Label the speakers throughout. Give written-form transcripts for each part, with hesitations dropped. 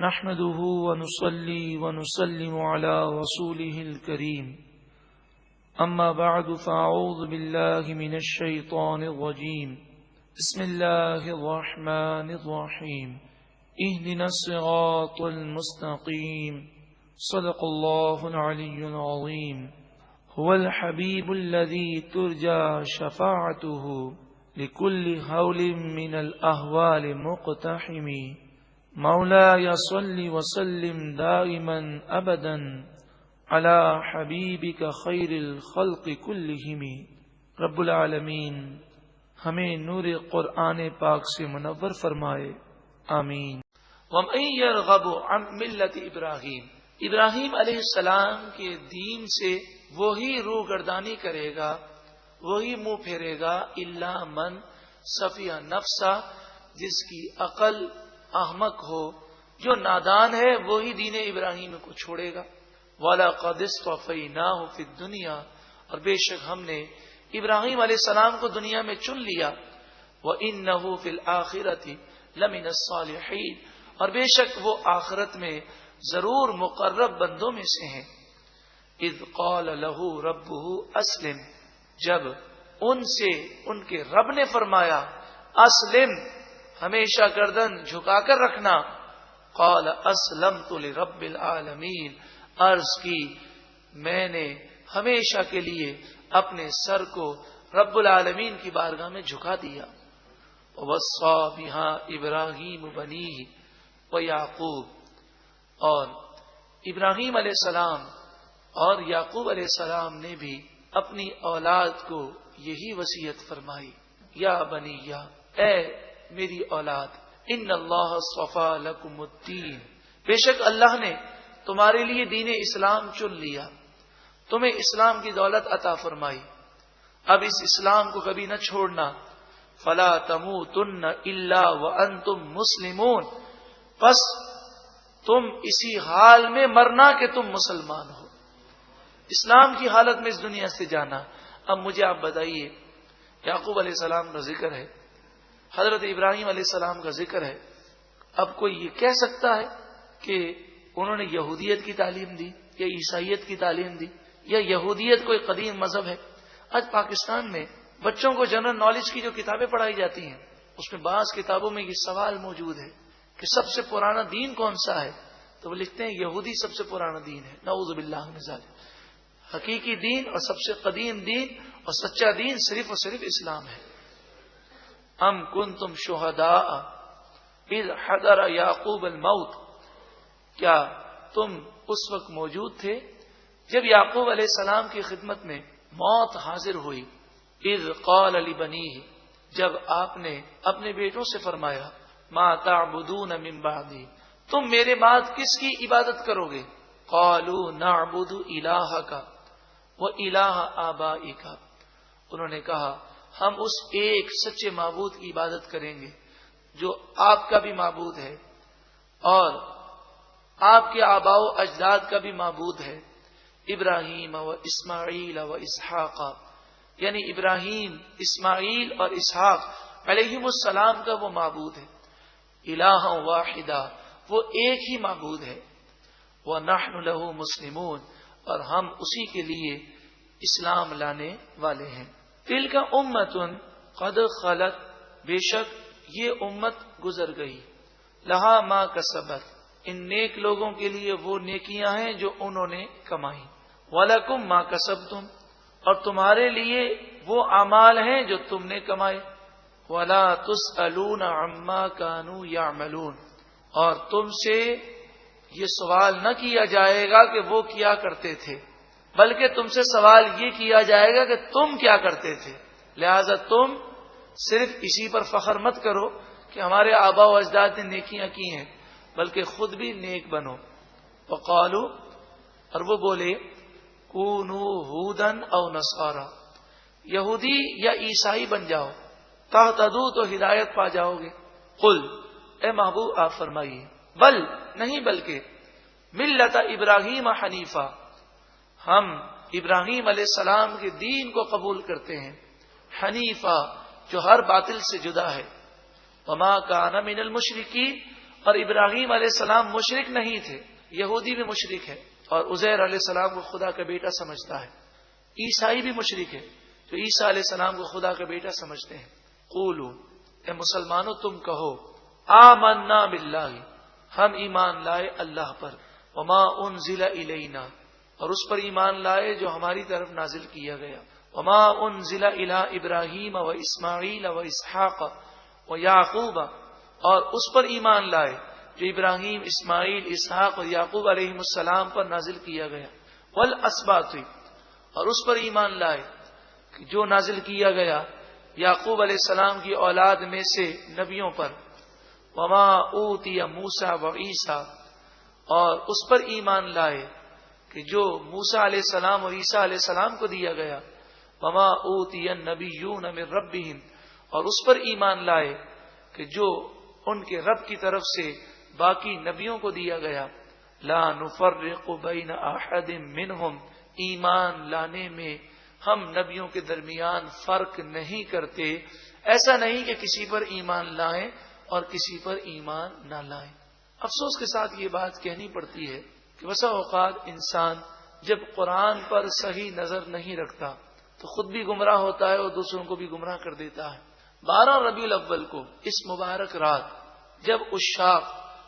Speaker 1: نحمده ونصلي ونسلم على رسوله الكريم أما بعد فأعوذ بالله من الشيطان الرجيم بسم الله الرحمن الرحيم اهدنا الصراط المستقيم صدق الله العلي العظيم هو الحبيب الذي ترجى شفاعته لكل هول من الأهوال مقتحم مولاي صل وسلم دائما ابدا على حبیبک خیر الخلق کلہم۔ رب العالمین ہمیں نور قرآن پاک سے منور فرمائے، آمین۔ وَمَن يَرْغَبُ عَن مِلَّةِ ابراہیم، ابراہیم علیہ السلام کے دین سے وہی روگردانی کرے گا، وہی منہ پھیرے گا، الا من صفی نفسہ، جس کی عقل احمق ہو، جو نادان ہے وہی دین ابراہیم کو چھوڑے گا۔ وَلَقَدِ اصْطَفَيْنَاهُ فِي الدُّنْيَا، اور بے شک ہم نے ابراہیم علیہ السلام کو دنیا میں چن لیا۔ وَإِنَّهُ فِي الْآخِرَةِ لَمِنَ الصَّالِحِينَ، اور بے شک وہ آخرت میں ضرور مقرب بندوں میں سے ہیں۔ اِذْ قَالَ لَهُ رَبُّهُ أَسْلِمْ، جب ان سے ان کے رب نے فرمایا اسلم، ہمیشہ گردن جھکا کر رکھنا۔ قال اسلمت لرب العالمین، عرض کی میں نے ہمیشہ کے لیے اپنے سر کو رب العالمین کی بارگاہ میں جھکا دیا۔ ووصى بها ابراہیم بنیہ ویعقوب، اور ابراہیم علیہ السلام اور یعقوب علیہ السلام نے بھی اپنی اولاد کو یہی وصیت فرمائی، یا بنیہ، اے میری اولاد، ان اللہ اصطفى لکم الدین، بے شک اللہ نے تمہارے لیے دین اسلام چن لیا، تمہیں اسلام کی دولت عطا فرمائی، اب اس اسلام کو کبھی نہ چھوڑنا۔ فلا تموتن الا وانتم مسلمون، پس تم اسی حال میں مرنا کہ تم مسلمان ہو، اسلام کی حالت میں اس دنیا سے جانا۔ اب مجھے آپ بتائیے، یعقوب علیہ السلام کا ذکر ہے، حضرت ابراہیم علیہ السلام کا ذکر ہے، اب کوئی یہ کہہ سکتا ہے کہ انہوں نے یہودیت کی تعلیم دی یا عیسائیت کی تعلیم دی، یا یہودیت کوئی قدیم مذہب ہے؟ آج پاکستان میں بچوں کو جنرل نالج کی جو کتابیں پڑھائی جاتی ہیں، اس میں بعض کتابوں میں یہ سوال موجود ہے کہ سب سے پرانا دین کون سا ہے، تو وہ لکھتے ہیں یہودی سب سے پرانا دین ہے۔ نعوذ باللہ من ذالک، حقیقی دین اور سب سے قدیم دین اور سچا دین صرف اور صرف اسلام ہے۔ ام کنتم شہداء اذ حضر یعقوب الموت، کیا تم اس وقت موجود تھے جب یعقوب علیہ السلام کی خدمت میں موت حاضر ہوئی؟ اذ قال لبنیہ، جب آپ نے اپنے بیٹوں سے فرمایا ما تعبدون من بعدی، تم میرے بعد کس کی عبادت کرو گے؟ قالوا نعبد الہک والہ آبائک، انہوں نے کہا ہم اس ایک سچے معبود کی عبادت کریں گے جو آپ کا بھی معبود ہے اور آپ کے آباء و اجداد کا بھی معبود ہے، ابراہیم و اسماعیل و اسحاق، یعنی ابراہیم، اسماعیل اور اسحاق علیہم السلام کا وہ معبود ہے۔ الہ واحدہ، وہ ایک ہی معبود ہے۔ وَنَحْنُ لَهُ مُسْلِمُونَ، اور ہم اسی کے لیے اسلام لانے والے ہیں۔ تِلْكَ أُمَّةٌ قَدْ خَلَتْ، بے شک یہ امت گزر گئی، لہا ما کسبت، ان نیک لوگوں کے لیے وہ نیکیاں ہیں جو انہوں نے کمائی، وَلَكُمْ مَا كَسَبْتُمْ، اور تمہارے لیے وہ اعمال ہیں جو تم نے کمائے، وَلَا تُسْأَلُونَ عَمَّا كَانُوا يَعْمَلُونَ، اور تم سے یہ سوال نہ کیا جائے گا کہ وہ کیا کرتے تھے، بلکہ تم سے سوال یہ کیا جائے گا کہ تم کیا کرتے تھے، لہذا تم صرف اسی پر فخر مت کرو کہ ہمارے آباء و اجداد نے نیکیاں کی ہیں، بلکہ خود بھی نیک بنو۔ وقالوا، اور وہ بولے کونوا ھودا او نصارا، یہودی یا عیسائی بن جاؤ، تہتدوا، تو ہدایت پا جاؤ گے۔ قل، اے محبوب آپ فرمائیے، بل، نہیں بلکہ، ملت ابراہیم حنیفہ، ہم ابراہیم علیہ السلام کے دین کو قبول کرتے ہیں، حنیفہ، جو ہر باطل سے جدا ہے، وما کان من المشرکین، اور ابراہیم علیہ السلام مشرک نہیں تھے، یہودی بھی مشرک ہے اور عزیر علیہ السلام کو خدا کا بیٹا سمجھتا ہے، عیسائی بھی مشرک ہے جو عیسیٰ علیہ السلام کو خدا کا بیٹا سمجھتے ہیں۔ قولوا، اے مسلمانوں تم کہو، آمنا باللہ، ہم ایمان لائے اللہ پر، وما انزل الینا، اور اس پر ایمان لائے جو ہماری طرف نازل کیا گیا، وما انزل الی ابراہیم و اسماعیل و اسحاق و یعقوب، اور اس پر ایمان لائے جو ابراہیم، اسماعیل، اسحاق اور یعقوب علیہ السلام پر نازل کیا گیا، والاسباط، اور اس پر ایمان لائے کہ جو نازل کیا گیا یعقوب علیہ السلام کی اولاد میں سے نبیوں پر، وما اوتی موسیٰ و عیسیٰ، اور اس پر ایمان لائے کہ جو موسیٰ علیہ السلام اور عیسیٰ علیہ السلام کو دیا گیا، وما اوتی النبیون من ربہم، اور اس پر ایمان لائے کہ جو ان کے رب کی طرف سے باقی نبیوں کو دیا گیا، لا نفرق بین احد منہم، ایمان لانے میں ہم نبیوں کے درمیان فرق نہیں کرتے، ایسا نہیں کہ کسی پر ایمان لائیں اور کسی پر ایمان نہ لائیں۔ افسوس کے ساتھ یہ بات کہنی پڑتی ہے کہ بسا اوقات انسان جب قرآن پر صحیح نظر نہیں رکھتا تو خود بھی گمراہ ہوتا ہے اور دوسروں کو بھی گمراہ کر دیتا ہے۔ 12 ربیع الاول کو اس مبارک رات جب عشاق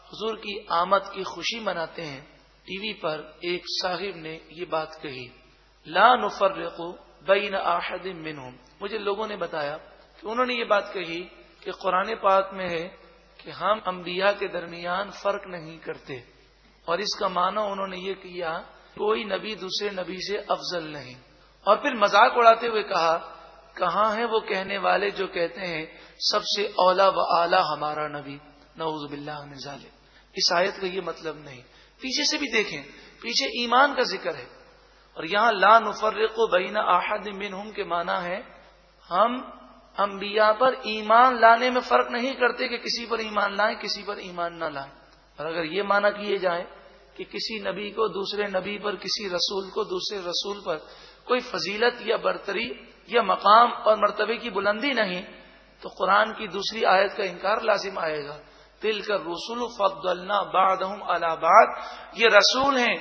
Speaker 1: حضور کی آمد کی خوشی مناتے ہیں، ٹی وی پر ایک صاحب نے یہ بات کہی، لا نفرق بین احد منہم، مجھے لوگوں نے بتایا کہ انہوں نے یہ بات کہی کہ قرآن پاک میں ہے کہ ہم انبیاء کے درمیان فرق نہیں کرتے، اور اس کا معنی انہوں نے یہ کیا کوئی نبی دوسرے نبی سے افضل نہیں، اور پھر مذاق اڑاتے ہوئے کہا کہاں ہیں وہ کہنے والے جو کہتے ہیں سب سے اولا و اعلیٰ ہمارا نبی، نعوذ باللہ من ذالک۔ اس آیت کا یہ مطلب نہیں، پیچھے سے بھی دیکھیں، پیچھے ایمان کا ذکر ہے، اور یہاں لا نفرق بین احد منہم کے معنی ہے ہم انبیاء پر ایمان لانے میں فرق نہیں کرتے کہ کسی پر ایمان لائیں کسی پر ایمان نہ لائیں۔ اور اگر یہ معنی کیے جائیں کہ کسی نبی کو دوسرے نبی پر، کسی رسول کو دوسرے رسول پر کوئی فضیلت یا برتری یا مقام اور مرتبے کی بلندی نہیں، تو قرآن کی دوسری آیت کا انکار لازم آئے گا، تلک الرسل فضلنا بعضهم علی بعض، یہ رسول ہیں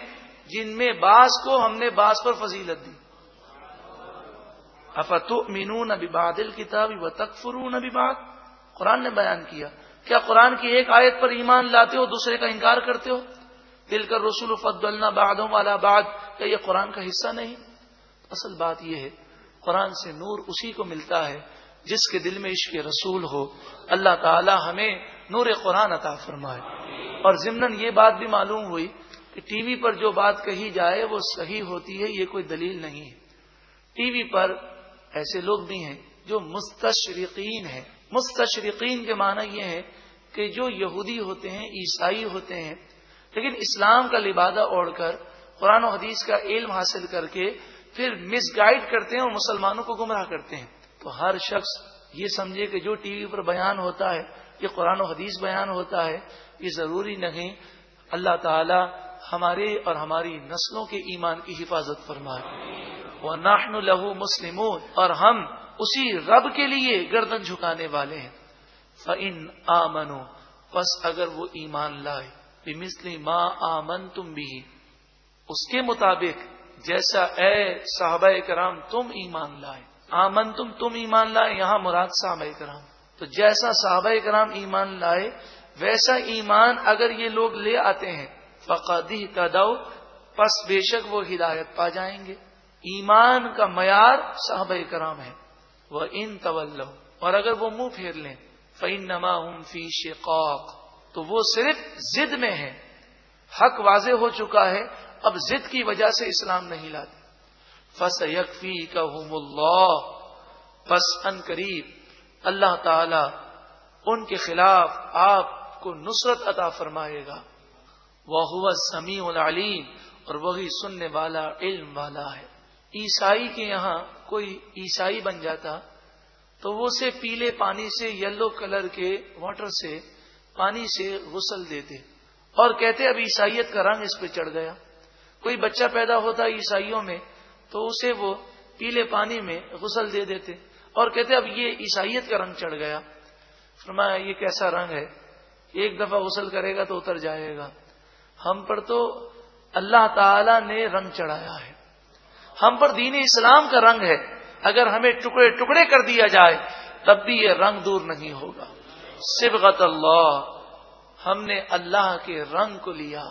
Speaker 1: جن میں بعض کو ہم نے بعض پر فضیلت دی۔ افتؤمنون ببعض الکتاب وتکفرون ببعض، قرآن نے بیان کیا، کیا قرآن کی ایک آیت پر ایمان لاتے ہو دوسرے کا انکار کرتے ہو؟ تلک الرسل فضلنا بعضهم علی بعض، کیا یہ قرآن کا حصہ نہیں؟ اصل بات یہ ہے قرآن سے نور اسی کو ملتا ہے جس کے دل میں عشق رسول ہو۔ اللہ تعالی ہمیں نور قرآن عطا فرمائے۔ اور ضمناً یہ بات بھی معلوم ہوئی کہ ٹی وی پر جو بات کہی جائے وہ صحیح ہوتی ہے، یہ کوئی دلیل نہیں ہے۔ ٹی وی پر ایسے لوگ بھی ہیں جو مستشرقین ہیں۔ مستشرقین کے معنی یہ ہے کہ جو یہودی ہوتے ہیں، عیسائی ہوتے ہیں، لیکن اسلام کا لبادہ اوڑھ کر قرآن و حدیث کا علم حاصل کر کے پھر مس گائیڈ کرتے ہیں اور مسلمانوں کو گمراہ کرتے ہیں۔ تو ہر شخص یہ سمجھے کہ جو ٹی وی پر بیان ہوتا ہے یہ قرآن و حدیث بیان ہوتا ہے، یہ ضروری نہیں۔ اللہ تعالی ہمارے اور ہماری نسلوں کے ایمان کی حفاظت فرمائے۔ وَنَحْنُ لَهُ مُسْلِمُونَ، اور ہم اسی رب کے لیے گردن جھکانے والے ہیں۔ فَإِنْ آمَنُوا، پس اگر وہ ایمان لائے، بِمِثْلِ مَا آمَنْتُمْ بِهِ، اس کے مطابق جیسا اے صحابہ کرام تم ایمان لائے۔ آمنتم، تم ایمان لائے، یہاں مراد صحابہ کرام، تو جیسا صحابہ کرام ایمان لائے ویسا ایمان اگر یہ لوگ لے آتے ہیں، فَقَدِ اهْتَدَوْا، پس بے شک وہ ہدایت پا جائیں گے۔ ایمان کا معیار صحابہ کرام ہے۔ وَإِن تَوَلَّوْا، اور اگر وہ منہ پھیر لیں، فَإِنَّمَا هُمْ فِي شِقَاقٍ، تو وہ صرف ضد میں ہیں۔ حق واضح ہو چکا ہے، اب ضد کی وجہ سے اسلام نہیں لاتے۔ فَسَيَكْفِيكَهُمُ اللَّهُ، پس ان قریب اللہ تعالی ان کے خلاف آپ کو نصرت عطا فرمائے گا۔ وَهُوَ السَّمِيعُ الْعَلِيمُ، اور وہی سننے والا، علم والا ہے۔ عیسائی کے یہاں کوئی عیسائی بن جاتا تو وہ اسے پیلے پانی سے، یلو کلر کے واٹر سے، پانی سے غسل دیتے اور کہتے اب عیسائیت کا رنگ اس پہ چڑھ گیا۔ کوئی بچہ پیدا ہوتا عیسائیوں میں تو اسے وہ پیلے پانی میں غسل دے دیتے اور کہتے اب یہ عیسائیت کا رنگ چڑھ گیا۔ فرمایا یہ کیسا رنگ ہے؟ ایک دفعہ غسل کرے گا تو اتر جائے گا. ہم پر تو اللہ تعالی نے رنگ چڑھایا ہے، ہم پر دین اسلام کا رنگ ہے. اگر ہمیں ٹکڑے ٹکڑے کر دیا جائے تب بھی یہ رنگ دور نہیں ہوگا. صبغت اللہ، ہم نے اللہ کے رنگ کو لیا.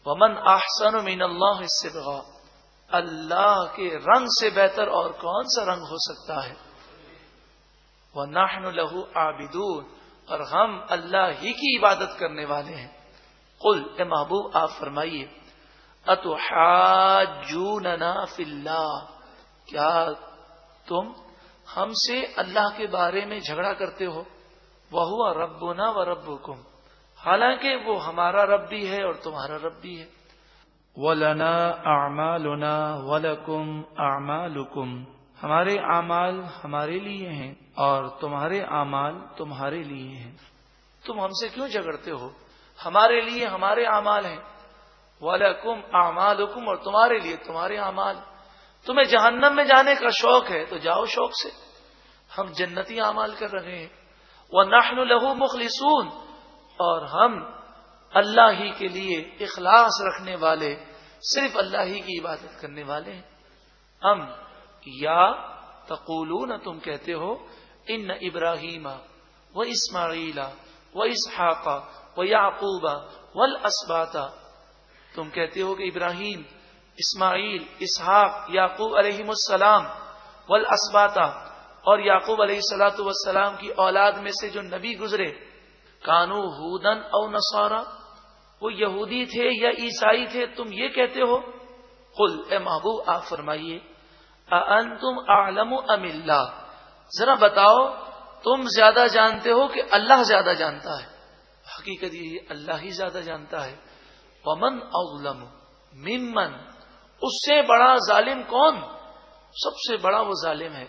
Speaker 1: ومن احسن من اللہ صبغہ، اللہ کے رنگ سے بہتر اور کون سا رنگ ہو سکتا ہے. وَنَحْنُ لَهُ عَابِدُونَ، اور ہم اللہ ہی کی عبادت کرنے والے ہیں. قل، اے محبوب آپ فرمائیے، اتحاجوننا فی اللہ، کیا تم ہم سے اللہ کے بارے میں جھگڑا کرتے ہو. وَهُوَ رَبُّنَا وَرَبُّكُمْ، حالانکہ وہ ہمارا رب بھی ہے اور تمہارا رب بھی ہے. وَلَنَا أَعْمَالُنَا وَلَكُمْ أَعْمَالُكُمْ، ہمارے اعمال ہمارے لیے ہیں اور تمہارے اعمال تمہارے لیے ہیں. تم ہم سے کیوں جھگڑتے ہو؟ ہمارے لیے ہمارے اعمال ہیں. وَلَكُمْ أَعْمَالُكُمْ، اور تمہارے لیے تمہارے اعمال. تمہیں جہنم میں جانے کا شوق ہے تو جاؤ شوق سے، ہم جنتی اعمال کر رہے ہیں. وَنَحْنُ لَهُ مُخْلِصُونَ، اور ہم اللہ ہی کے لیے اخلاص رکھنے والے، صرف اللہ ہی کی عبادت کرنے والے ہیں. ہم یا تقولون، تم کہتے ہو، ان ابراہیم و اسماعیل و اسحاق و یعقوب والاسباط، تم کہتے ہو کہ ابراہیم، اسماعیل، اسحاق، یعقوب علیہم السلام، والاسباط، اور یعقوب علیہ الصلوۃ والسلام کی اولاد میں سے جو نبی گزرے، کانو ہودن او نصارا، وہ یہودی تھے یا عیسائی تھے، تم یہ کہتے ہو. قل، اے محبوب آپ فرمائیے، اانتم اعلم ام اللہ، ذرا بتاؤ تم زیادہ جانتے ہو کہ اللہ زیادہ جانتا ہے. حقیقت یہ اللہ ہی زیادہ جانتا ہے. ومن اظلم ممن، اس سے بڑا ظالم کون؟ سب سے بڑا وہ ظالم ہے،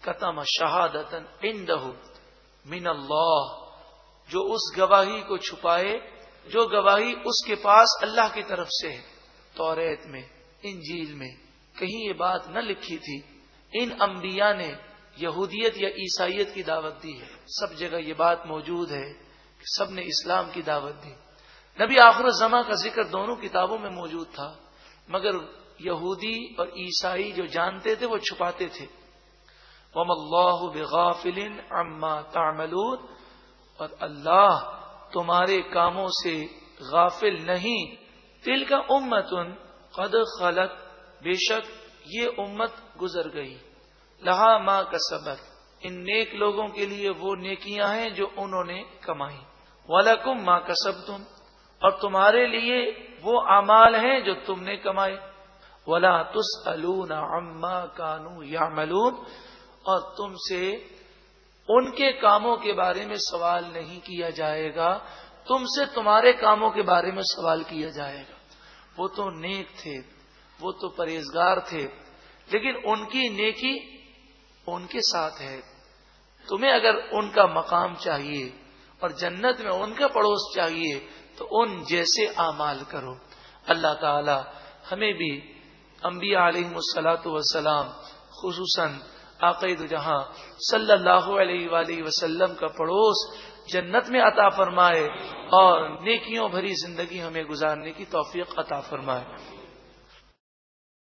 Speaker 1: کتم شہادتا عندہ من اللہ، جو اس گواہی کو چھپائے جو گواہی اس کے پاس اللہ کی طرف سے ہے. توریت میں، انجیل میں کہیں یہ بات نہ لکھی تھی. ان انبیاء نے یہودیت یا عیسائیت کی دعوت دی ہے، سب جگہ یہ بات موجود ہے کہ سب نے اسلام کی دعوت دی. نبی آخر الزماں کا ذکر دونوں کتابوں میں موجود تھا، مگر یہودی اور عیسائی جو جانتے تھے وہ چھپاتے تھے. وَمَا اللَّهُ بِغَافِلٍ عَمَّا تَعْمَلُونَ، اور اللہ تمہارے کاموں سے غافل نہیں. تِلْكَ أُمَّةٌ قَدْ خَلَتْ، بے شک یہ امت گزر گئی. لہا ما کسبت، ان نیک لوگوں کے لیے وہ نیکیاں ہیں جو انہوں نے کمائی. وَلَكُمْ مَا كَسَبْتُمْ، اور تمہارے لیے وہ اعمال ہیں جو تم نے کمائے. وَلَا تُسْأَلُونَ عَمَّا كَانُوا يَعْمَلُونَ، اور تم سے ان کے کاموں کے بارے میں سوال نہیں کیا جائے گا، تم سے تمہارے کاموں کے بارے میں سوال کیا جائے گا. وہ تو نیک تھے، وہ تو پرہیزگار تھے، لیکن ان کی نیکی ان کے ساتھ ہے. تمہیں اگر ان کا مقام چاہیے اور جنت میں ان کا پڑوس چاہیے تو ان جیسے اعمال کرو. اللہ تعالی ہمیں بھی انبیاء علیہم الصلاۃ والسلام، خصوصاً عقید جہاں صلی اللہ علیہ وآلہ وسلم کا پڑوس جنت میں عطا فرمائے اور نیکیوں بھری زندگی ہمیں گزارنے کی توفیق عطا فرمائے.